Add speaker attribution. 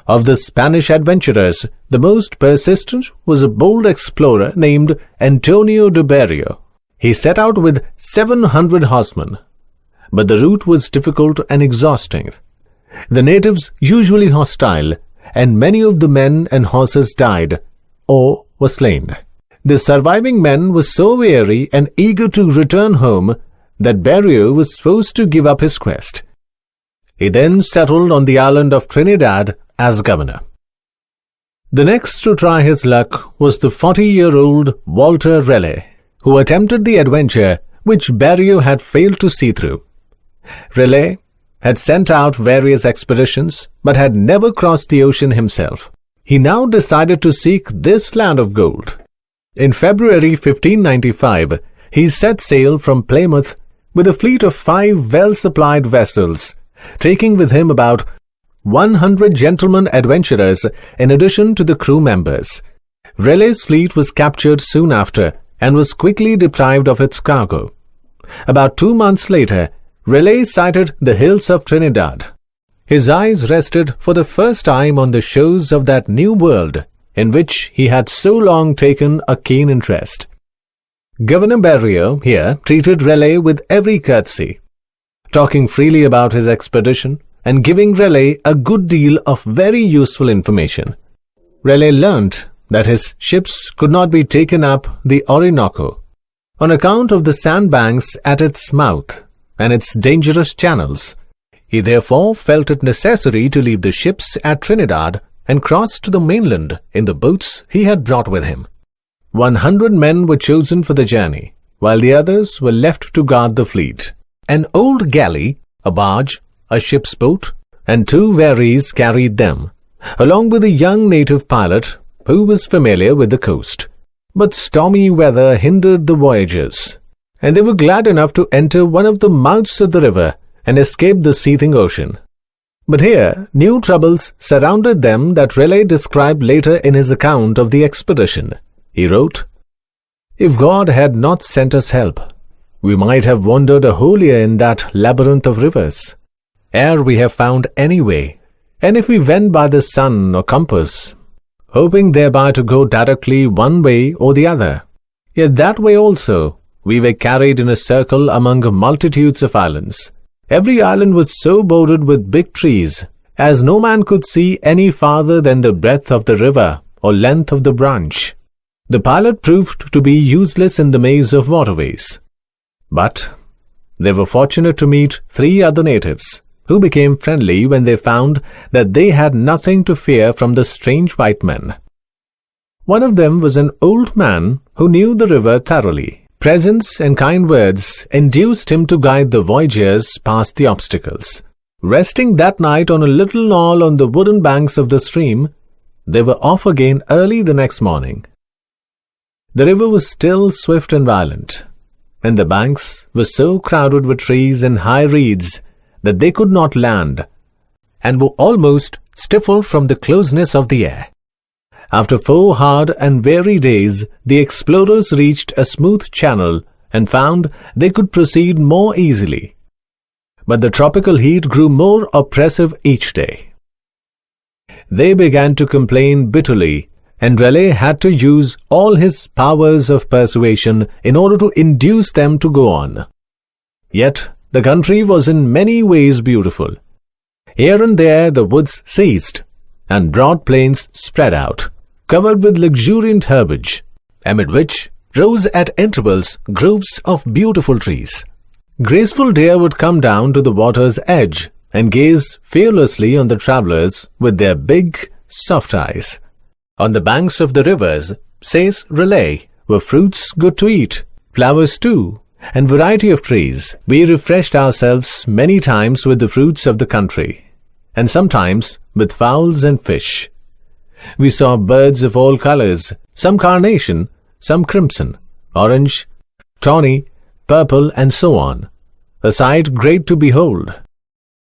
Speaker 1: Of the Spanish adventurers, the most persistent was a bold explorer named Antonio de Berrio. He set out with 700 horsemen, but the route was difficult and exhausting. The natives usually hostile, and many of the men and horses died or were slain. The surviving men were so weary and eager to return home that Berrio was forced to give up his quest. He then settled on the island of Trinidad as governor. The next to try his luck was the 40-year-old Walter Raleigh, who attempted the adventure which Berrio had failed to see through. Raleigh had sent out various expeditions but had never crossed the ocean himself. He now decided to seek this land of gold. In February 1595, he set sail from Plymouth with a fleet of 5 well-supplied vessels, taking with him about 100 gentlemen adventurers in addition to the crew members. Raleigh's fleet was captured soon after and was quickly deprived of its cargo. About 2 months later, Raleigh sighted the hills of Trinidad. His eyes rested for the first time on the shores of that new world in which he had so long taken a keen interest. Governor Berrio here treated Raleigh with every courtesy, talking freely about his expedition and giving Raleigh a good deal of very useful information. Raleigh learnt that his ships could not be taken up the Orinoco on account of the sandbanks at its mouth and its dangerous channels. He therefore felt it necessary to leave the ships at Trinidad and cross to the mainland in the boats he had brought with him. 100 men were chosen for the journey, while the others were left to guard the fleet. An old galley, a barge, a ship's boat, and 2 wherries carried them, along with a young native pilot who was familiar with the coast. But stormy weather hindered the voyagers, and they were glad enough to enter one of the mouths of the river and escape the seething ocean. But here, new troubles surrounded them that Raleigh described later in his account of the expedition. He wrote, "If God had not sent us help, we might have wandered a whole year in that labyrinth of rivers, ere we have found any way, and if we went by the sun or compass, hoping thereby to go directly one way or the other, yet that way also we were carried in a circle among multitudes of islands. Every island was so bordered with big trees, as no man could see any farther than the breadth of the river or length of the branch. The pilot proved to be useless in the maze of waterways. But they were fortunate to meet 3 other natives, who became friendly when they found that they had nothing to fear from the strange white men. One of them was an old man who knew the river thoroughly. Presents and kind words induced him to guide the voyagers past the obstacles. Resting that night on a little knoll on the wooden banks of the stream, they were off again early the next morning. The river was still swift and violent, and the banks were so crowded with trees and high reeds that they could not land, and were almost stifled from the closeness of the air. After 4 hard and weary days, the explorers reached a smooth channel and found they could proceed more easily. But the tropical heat grew more oppressive each day. They began to complain bitterly, and Raleigh had to use all his powers of persuasion in order to induce them to go on. Yet the country was in many ways beautiful. Here and there the woods ceased, and broad plains spread out, covered with luxuriant herbage, amid which rose at intervals groves of beautiful trees. Graceful deer would come down to the water's edge and gaze fearlessly on the travelers with their big, soft eyes. On the banks of the rivers, says Raleigh, were fruits good to eat, flowers too, and variety of trees. We refreshed ourselves many times with the fruits of the country, and sometimes with fowls and fish. We saw birds of all colors, some carnation, some crimson, orange, tawny, purple, and so on, a sight great to behold.